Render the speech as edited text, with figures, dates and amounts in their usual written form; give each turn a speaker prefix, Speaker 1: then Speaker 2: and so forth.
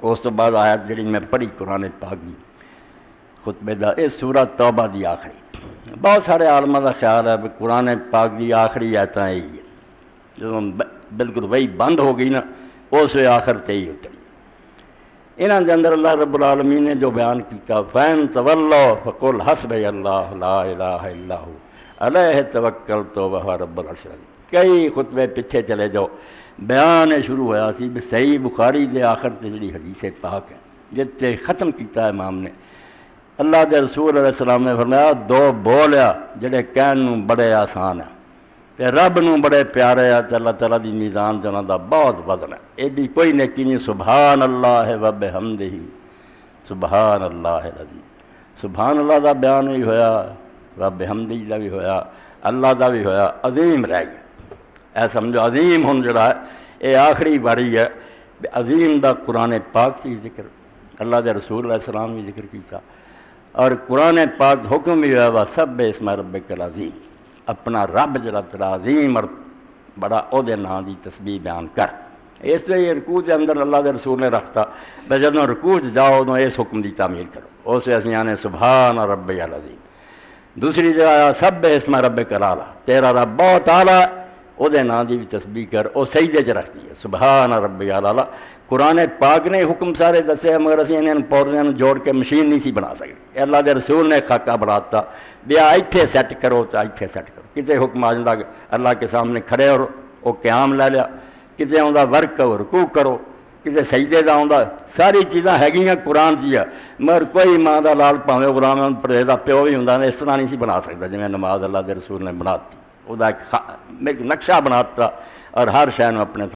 Speaker 1: اس تو بعد آیت جڑی میں پڑھی قرآن پاک دی خطبے دا، یہ سورہ توبہ دی آخری. بہت سارے عالماں دا خیال ہے کہ قرآن پاک دی آخری آیتاں یہی ہے، جدوں بالکل وہی بند ہو گئی نا اس وے آخر تے ہی اتری. انہاں دے اندر اللہ رب العالمین نے جو بیان کیتا فَإِن تَوَلَّوْا فَقُلْ حَسْبِيَ اللَّهُ لَا إِلَٰهَ إِلَّا هُوَ عَلَيْهِ تَوَكَّلْتُ وَهُوَ رَبُّ الْعَرْشِ الْعَظِيمِ. کئی خطبے پیچھے چلے جاؤ، بیان شروع ہوا سی صحیح بخاری دے آخر تے جڑی حدیث پاک ہے جتے ختم کیتا ہے امام نے. اللہ دے رسول علیہ السلام نے فرمایا دو بولیا جڑے کہن نوں بڑے آسان ہیں تے رب نوں بڑے پیارے ہیں تے اللہ تعالیٰ دی میزان تے انہاں دا بہت وزن ہے. ایڈی کوئی نیکی نہیں سبحان اللہ و بحمدہ سبحان اللہ العظیم. سبحان اللہ دا بیان بھی ہویا، و بحمدہ دا بھی ہویا، اللہ دا بھی ہویا، عظیم رہ گیا. اے سمجھو عظیم ہن جڑا ہے اے آخری باری ہے. عظیم دا قرآن پاک سے ذکر، اللہ دے رسول علیہ السلام بھی ذکر کیتا، اور قرآن پاک حکم بھی ہوا وَسَبِّحْ اسْمَ رَبِّكَ الْعَظِيمِ، اپنا رب جڑا تیرا عظیم اور بڑا او دے نام دی تسبیح بیان کر. اس لیے رکوع دے اندر اللہ دے رسول نے رکھتا جدوں رکوع جاؤ ادوں اس حکم دی تعمیل کرو. اس سے اسی آنے سبحان ربی العظیم. دوسری جگہ سبح اسم ربک الاعلی، تیرا رب بہت اعلیٰ او دے نام دی بھی تسبیح کر. او سجدے چ رکھتی ہے سبحان ربی الاعلی. قرآن پاک نے حکم سارے دسے مگر اسی انہاں پودیاں نوں جوڑ کے مشین نہیں سی بنا سکتے. اللہ دے رسول نے خاکہ بناتا بیا ایتھے سیٹ کرو تو ایتھے سیٹ کرو. کتے حکم آ جاتا اللہ کے سامنے کھڑے ہو او قیام لے لیا، کتے آندا ورک ہو رکوع کرو، کتے سجدے دا آندا. ساری چیزاں ہے قرآن دی ہے مگر کوئی ماں دا لال پاویں غلام پردے دا پیو بھی ہوندا اس طرح نہیں سی بنا سکتا جویں نماز اللہ دے رسول نے بناتی. وہ ایک نقشہ بناتا اور ہر شے نوں اپنے